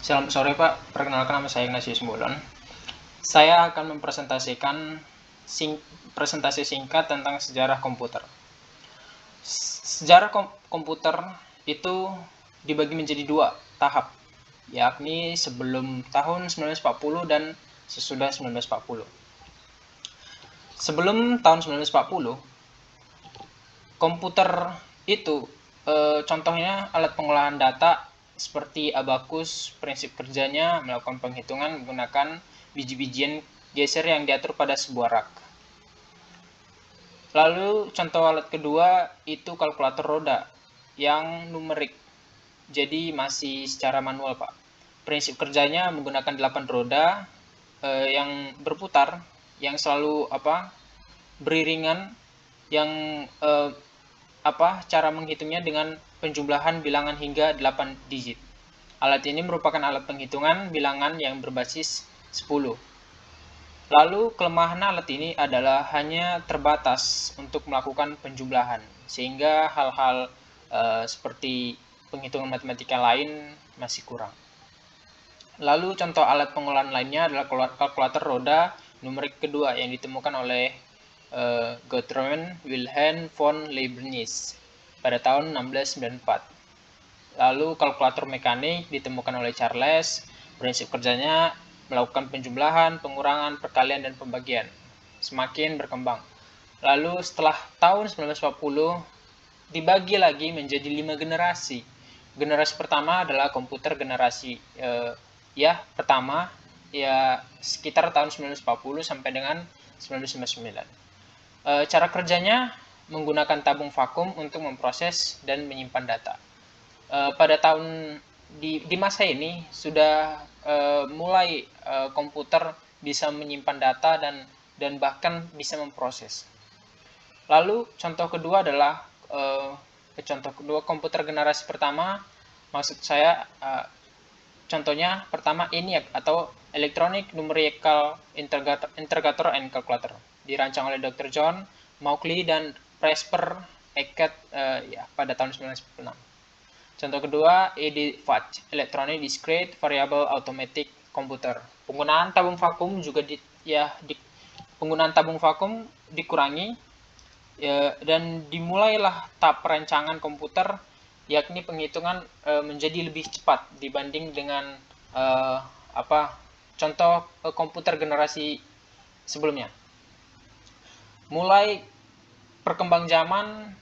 Selamat sore Pak, perkenalkan nama saya Ignatius Bolon. Saya akan mempresentasikan presentasi singkat tentang sejarah komputer. Sejarah komputer itu dibagi menjadi dua tahap, yakni sebelum tahun 1940 dan sesudah 1940. Sebelum tahun 1940, komputer itu contohnya alat pengolahan data seperti abacus. Prinsip kerjanya melakukan penghitungan menggunakan biji-bijian geser yang diatur pada sebuah rak. Lalu contoh alat kedua itu kalkulator roda yang numerik, jadi masih secara manual Pak. Prinsip kerjanya menggunakan 8 roda yang berputar, yang selalu beriringan, yang cara menghitungnya dengan penjumlahan bilangan hingga 8 digit. Alat ini merupakan alat penghitungan bilangan yang berbasis 10. Lalu kelemahan alat ini adalah hanya terbatas untuk melakukan penjumlahan, sehingga hal-hal seperti penghitungan matematika lain masih kurang. Lalu contoh alat pengolahan lainnya adalah kalkulator roda numerik kedua yang ditemukan oleh Gottfried Wilhelm von Leibniz pada tahun 1694. Lalu kalkulator mekanik ditemukan oleh Charles. Prinsip kerjanya melakukan penjumlahan, pengurangan, perkalian, dan pembagian. Semakin berkembang. Lalu setelah tahun 1940 dibagi lagi menjadi 5 generasi. Generasi pertama adalah komputer generasi pertama, sekitar tahun 1940 sampai dengan 1999. Cara kerjanya menggunakan tabung vakum untuk memproses dan menyimpan data. Pada tahun di masa ini sudah mulai komputer bisa menyimpan data dan bahkan bisa memproses. Lalu contoh kedua adalah komputer generasi pertama. Maksud saya contohnya pertama ENIAC atau Electronic Numerical Integrator and Calculator, dirancang oleh Dr. John Mauchly dan Presper Eckert pada tahun 1996. Contoh kedua, EDVAC, Electronic Discrete Variable Automatic Computer. Penggunaan tabung vakum juga penggunaan tabung vakum dikurangi dan dimulailah tahap perancangan komputer, yakni penghitungan menjadi lebih cepat dibanding dengan contoh komputer generasi sebelumnya. Mulai perkembang zaman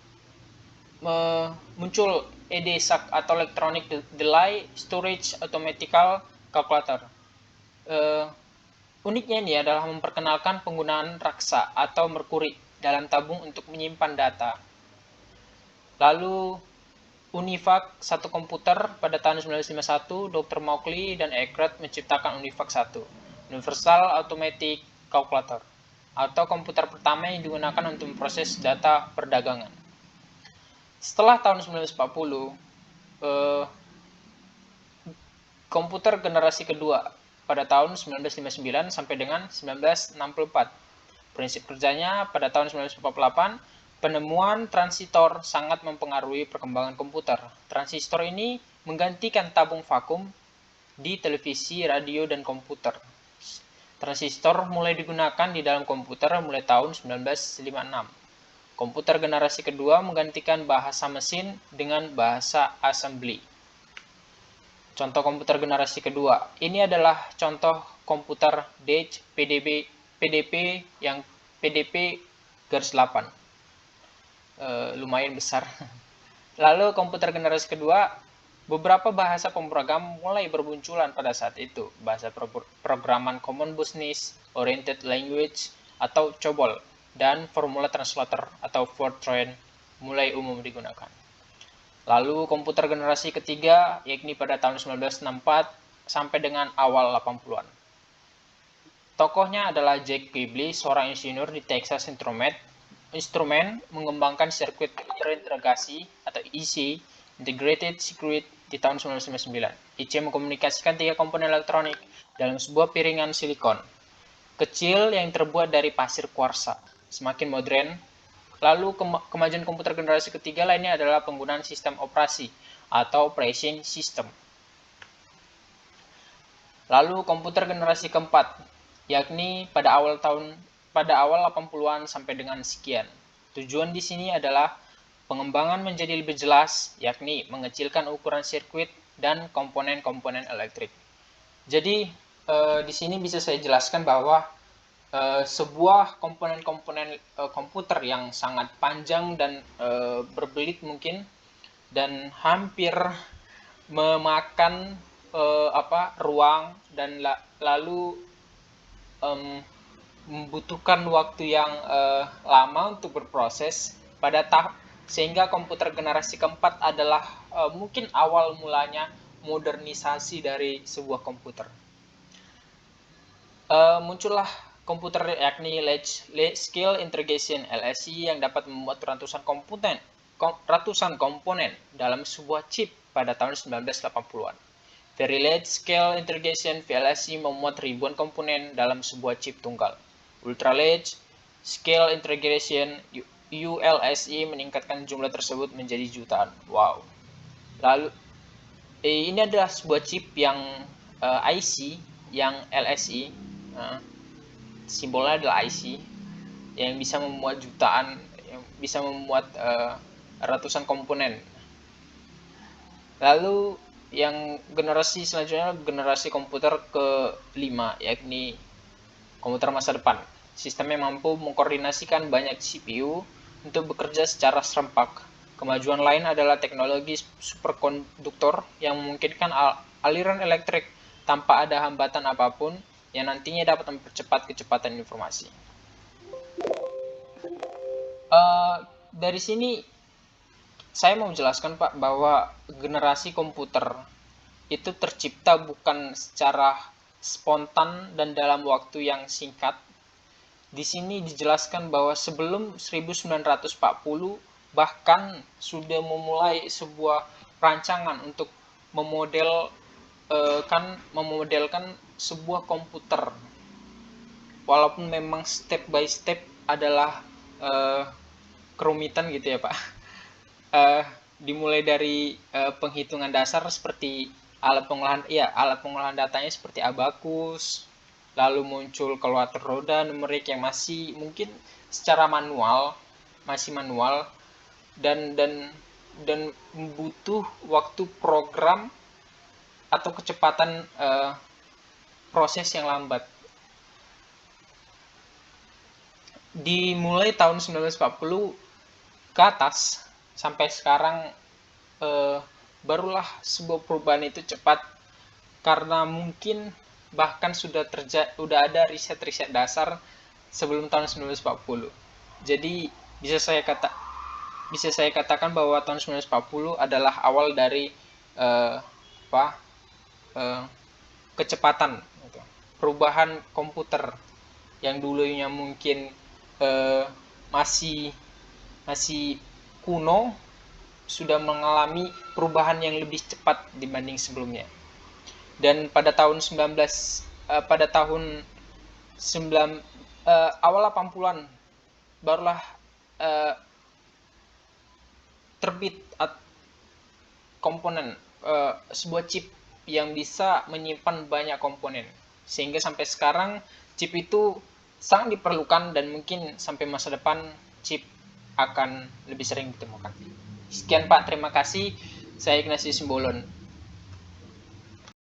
muncul EDSAC atau Electronic Delay Storage Automatical Calculator. Uniknya ini adalah memperkenalkan penggunaan raksa atau merkuri dalam tabung untuk menyimpan data. Lalu UNIVAC, satu komputer pada tahun 1951, Dr. Mauchly dan Eckert menciptakan UNIVAC 1, Universal Automatic Calculator, atau komputer pertama yang digunakan untuk memproses data perdagangan. Setelah tahun 1940, komputer generasi kedua pada tahun 1959 sampai dengan 1964. Prinsip kerjanya pada tahun 1948, penemuan transistor sangat mempengaruhi perkembangan komputer. Transistor ini menggantikan tabung vakum di televisi, radio, dan komputer. Transistor mulai digunakan di dalam komputer mulai tahun 1956. Komputer generasi kedua menggantikan bahasa mesin dengan bahasa assembly. Contoh komputer generasi kedua. Ini adalah contoh komputer DEC PDP yang PDP garis 8. Lumayan besar. Lalu komputer generasi kedua, beberapa bahasa pemrogram mulai bermunculan pada saat itu. Bahasa programan Common Business Oriented Language atau COBOL dan Formula Translator atau Fortran mulai umum digunakan. Lalu komputer generasi ketiga, yakni pada tahun 1964 sampai dengan awal 80-an. Tokohnya adalah Jack Quigley, seorang insinyur di Texas Instrument mengembangkan sirkuit terintegrasi atau IC, Integrated Circuit, di tahun 1999. IC mengkomunikasikan 3 komponen elektronik dalam sebuah piringan silikon kecil yang terbuat dari pasir kuarsa. Semakin modern. Lalu kemajuan komputer generasi ketiga lainnya adalah penggunaan sistem operasi atau operating system. Lalu komputer generasi keempat, yakni pada awal 80-an sampai dengan sekian. Tujuan di sini adalah pengembangan menjadi lebih jelas, yakni mengecilkan ukuran sirkuit dan komponen-komponen elektrik. Jadi di sini bisa saya jelaskan bahwa sebuah komponen-komponen komputer yang sangat panjang dan berbelit mungkin dan hampir memakan ruang dan lalu membutuhkan waktu yang lama untuk berproses sehingga komputer generasi keempat adalah mungkin awal mulanya modernisasi dari sebuah komputer. Muncullah komputer yakni Large Scale Integration LSI yang dapat membuat ratusan komponen dalam sebuah chip pada tahun 1980-an. Very Large Scale Integration VLSI memuat ribuan komponen dalam sebuah chip tunggal. Ultra Large Scale Integration ULSI meningkatkan jumlah tersebut menjadi jutaan. Wow. Lalu ini adalah sebuah chip yang IC yang LSI, simbolnya adalah IC, yang bisa memuat jutaan, yang bisa memuat ratusan komponen. Lalu yang generasi selanjutnya generasi komputer ke-5, yakni komputer masa depan. Sistemnya mampu mengkoordinasikan banyak CPU untuk bekerja secara serempak. Kemajuan lain adalah teknologi superkonduktor yang memungkinkan aliran elektrik tanpa ada hambatan apapun yang nantinya dapat mempercepat kecepatan informasi. Dari sini saya mau menjelaskan Pak bahwa generasi komputer itu tercipta bukan secara spontan dan dalam waktu yang singkat. Di sini dijelaskan bahwa sebelum 1940 bahkan sudah memulai sebuah rancangan untuk memodelkan sebuah komputer. Walaupun memang step by step adalah kerumitan gitu ya Pak. Dimulai dari penghitungan dasar seperti alat pengolahan datanya seperti abakus, lalu muncul kalkulator roda numerik yang masih mungkin secara masih manual dan butuh waktu program atau kecepatan proses yang lambat. Dimulai tahun 1940 ke atas sampai sekarang barulah sebuah perubahan itu cepat, karena mungkin bahkan sudah ada riset-riset dasar sebelum tahun 1940. Jadi bisa saya katakan bahwa tahun 1940 adalah awal dari kecepatan perubahan komputer yang dulunya mungkin masih kuno sudah mengalami perubahan yang lebih cepat dibanding sebelumnya. Dan pada tahun awal 80-an barulah terbit komponen sebuah chip yang bisa menyimpan banyak komponen, sehingga sampai sekarang chip itu sangat diperlukan dan mungkin sampai masa depan chip akan lebih sering ditemukan. Sekian Pak, terima kasih. Saya Ignatius Simbolon.